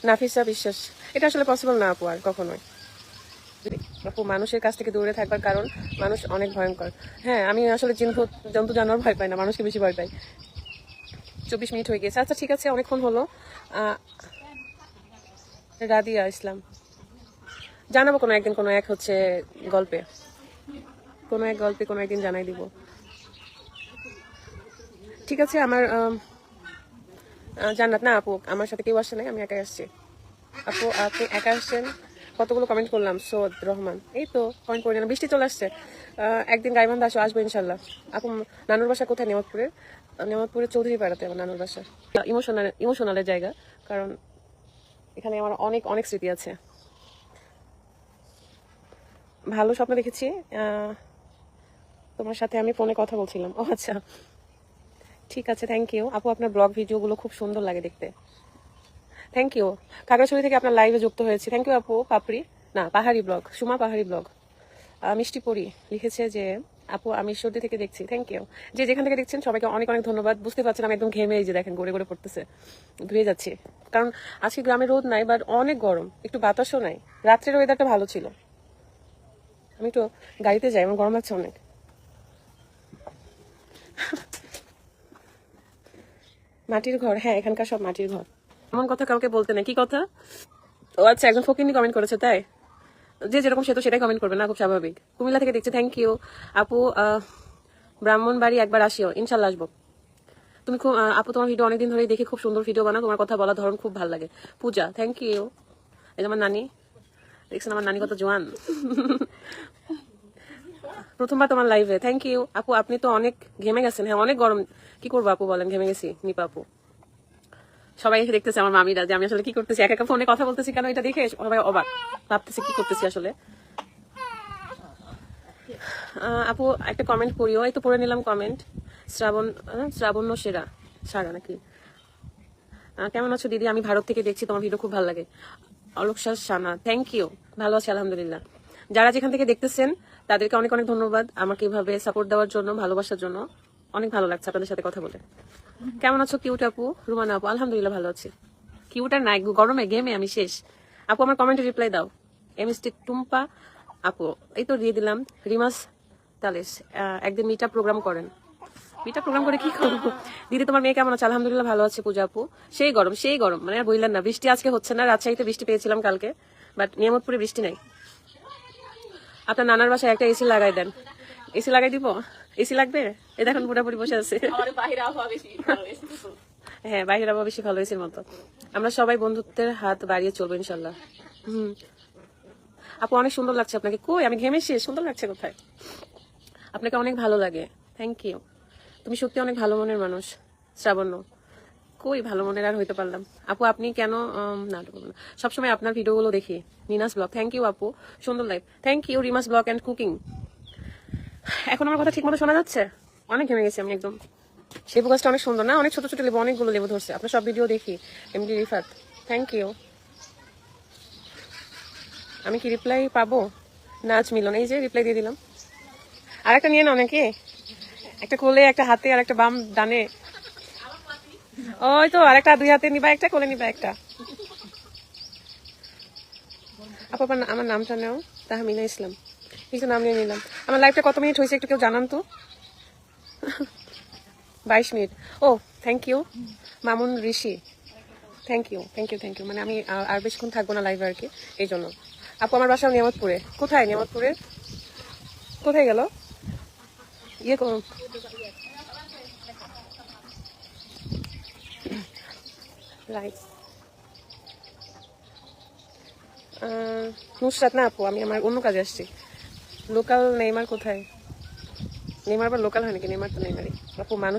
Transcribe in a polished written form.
নাফিসা বিশ্বাস, এটা আসলে পসিবল না আপু, আর কখনোই। আপু মানুষের কাছ থেকে দূরে থাকবার কারণ মানুষ অনেক ভয়ঙ্কর। হ্যাঁ, আমি আসলে জন্তু জানোয়ার ভয় পাই না, মানুষকে বেশি ভয় পাই। 24 মিনিট হয়ে গেছে, আচ্ছা ঠিক আছে, অনেকক্ষণ হলো। রাদিয়া ইসলাম, জানাবো কোনো একদিন, কোনো এক হচ্ছে গল্পে, কোনো এক গল্পে কোনো একদিন জানাই দিব। ঠিক আছে। আমার জান্নাত না আপু, আমার সাথে কেউ আসে নাই, আমি একাই আসছি। আপু আপনি একা আসছেন? কতগুলো কমেন্ট করলাম। সৌদ রহমান, এই তো কমেন্ট করে দিলাম। বৃষ্টি চলে আসছে, একদিন গাইবান্ধা আসবো ইনশাল্লাহ। আপু নানুর বাসা কোথায়? নেমতপুরের চৌধুরী পাড়াতে আমার নানুর বাসা। ইমোশনালের জায়গা, কারণ এখানে আমার অনেক অনেক স্মৃতি আছে। ভালো স্বপ্ন দেখেছি, তোমার সাথে আমি ফোনে কথা বলছিলাম। ও আচ্ছা, ঠিক আছে, থ্যাংক ইউ আপু। আপনার ব্লগ ভিডিওগুলো খুব সুন্দর লাগে দেখতে। Thank you. খাগড়াছড়ি থেকে আপনার লাইভে যুক্ত হয়েছি। থ্যাংক ইউ আপু। পাহাড়ি ব্লগ, সুমা পাহাড়ি ব্লগ। মিষ্টি পরি লিখেছে যে আপু আমি ঈশ্বরদী থেকে দেখছি। Thank you. যে যেখান থেকে দেখছেন সবাইকে অনেক অনেক ধন্যবাদ। বুঝতে পারছেন আমি একদম ঘেমে, এই যে দেখেন গড়ে গড়ে পড়তেছে, ধুয়ে যাচ্ছি। কারণ আজকে গ্রামে রোদ নাই, বাট অনেক গরম, একটু বাতাসও নাই। রাত্রের ওয়েদারটা ভালো ছিল। আমি একটু গাড়িতে যাই, আমার গরম লাগছে অনেক। মাটির ঘর, হ্যাঁ এখানকার সব মাটির ঘর। এমন কথা কাউকে বলতে নেই। কি কথা? ও আচ্ছা, একজন ফকিনি কমেন্ট করেছে তাই? যে যেরকম সে তো সেটাই কমেন্ট করবে না, খুব স্বাভাবিক। কুমিল্লা থেকে দেখছি, থ্যাংক ইউ আপু। ব্রাহ্মণবাড়ি একবার আসিও, ইনশাল্লাহ আসবো। তুমি খুব আপু, তোমার ভিডিও অনেকদিন ধরেই দেখি, খুব সুন্দর ভিডিও বানাও, তোমার কথা বলার ধরন খুব ভালো লাগে। পূজা, থ্যাংক ইউ। এই যে আমার নানি, দেখছেন আমার নানি কত জোয়ান। প্রথমবার তোমার লাইভে, থ্যাংক ইউ আপু। আপনি তো অনেক ঘেমে গেছেন। হ্যাঁ অনেক গরম, কি করবো আপু বলেন, ঘেমে গেছি। নিপা আপু, সবাই এসে দেখতেছে আমার মামিরা যে আমি আসলে কি করতেছি, একা একা ফোনে কথা বলতেছি কেন, এটা দেখে সবাই অবাক ভাবতেছে কি করতেছি আসলে। আপু একটা কমেন্ট করিও, এই তো পড়ে নিলাম কমেন্ট। শ্রাবণ্য সারা নাকি? কেমন আছো দিদি? আমি ভারত থেকে দেখছি, তোমার ভিডিও খুব ভালো লাগে। অলকশা সানা, থ্যাংক ইউ। ভালো আছি আলহামদুলিল্লাহ। যারা যেখান থেকে দেখতেছেন তাদেরকে অনেক অনেক ধন্যবাদ আমাকে এভাবে সাপোর্ট দেওয়ার জন্য, ভালোবাসার জন্য। অনেক ভালো লাগছে আপনাদের সাথে কথা বলে। কেমন আছো কিউট আপু? রুমানা আপু, আলহামদুলিল্লাহ ভালো আছি। কিউট আর নাই, গরমে ঘেমে আমি শেষ। আপু আমার কমেন্টে রিপ্লাই দাও। এমএসটি টুম্পা আপু, এই তো দিয়ে দিলাম। রিমাস তালেস, একদিন মিটআপ প্রোগ্রাম করেন। মিটআপ প্রোগ্রাম করে কি করবো? দিদি তোমার মেয়ে কেমন আছে? আলহামদুলিল্লাহ ভালো আছে পূজা আপু। সেই গরম মানে আর বললেন না। বৃষ্টি আজকে হচ্ছে না, রাজশাহীতে বৃষ্টি পেয়েছিলাম কালকে, বাট নিয়ামতপুরে বৃষ্টি নাই। আপনার নানার বাসায় একটা এসি লাগাই দেন। এসি লাগাই দিব? এসি লাগবে? এই দেখুন পুরোপুরি বসে আছে। হ্যাঁ বাইরের আবহাওয়া বেশি ভালো, এসির মতো। আমরা সবাই বন্ধুত্বের হাত বাড়িয়ে চলবো ইনশাল্লাহ। আপু অনেক সুন্দর লাগছে আপনাকে। কই আমি ঘেমে শেষ, সুন্দর লাগছে কোথায়? আপনাকে অনেক ভালো লাগে, থ্যাংক ইউ। তুমি সত্যি অনেক ভালো মনের মানুষ। শ্রাবণ্য, কই ভালো মনের আর হইতে পারলাম। আপু আপনি কেন নাটক করবেন না? সবসময় আপনার ভিডিওগুলো দেখি। নিনাস ব্লগ, থ্যাংক ইউ আপু, সুন্দর লাইফ, থ্যাংক ইউ। রিমাস ব্লগ অ্যান্ড কুকিং। এখন আমার কথা ঠিক মতো শোনা যাচ্ছে? অনেক ঘেমে গেছি আমি একদম। লেবু গাছটা অনেক সুন্দর না? অনেক ছোট ছোট লেবু, অনেকগুলো লেবু ধরছে। আপনার সব ভিডিও দেখি। MD Rifat, thank you. আমি কি রিপ্লাই পাবো? নাচ মিলন, এই যে রিপ্লাই দিয়ে দিলাম। আর একটা নিয়ে নাও নাকি? একটা কোলে, একটা হাতে, আর একটা বাম ডানে। ওই তো আরেকটা, দুই হাতে নিবা একটা, কোলে নিবা একটা। আপু আমার নামটা নেও। তাহমিনা ইসলাম, কিছু নাম নিয়ে নিলাম। আমার লাইফটা কত মিনিট হয়েছে একটু কেউ জানান তো? 22 মিনিট। ও thank you Mamun Rishi, thank you মানে আমি আর বেশিক্ষণ থাকবো না লাইভে আর কি, এই জন্য। আপু আমার বাসা নিয়ামতপুরে। কোথায় নিয়ামতপুরের? কোথায় গেল? ইয়ে লাইভ নুসরাত না আপু, আমি আমার অন্য কাজে আসছি। লোকাল নেইমার কোথায়? নেইমার আবার লোকাল হয় নাকি? নেইমার তো নেইমারই আপু। মানুষ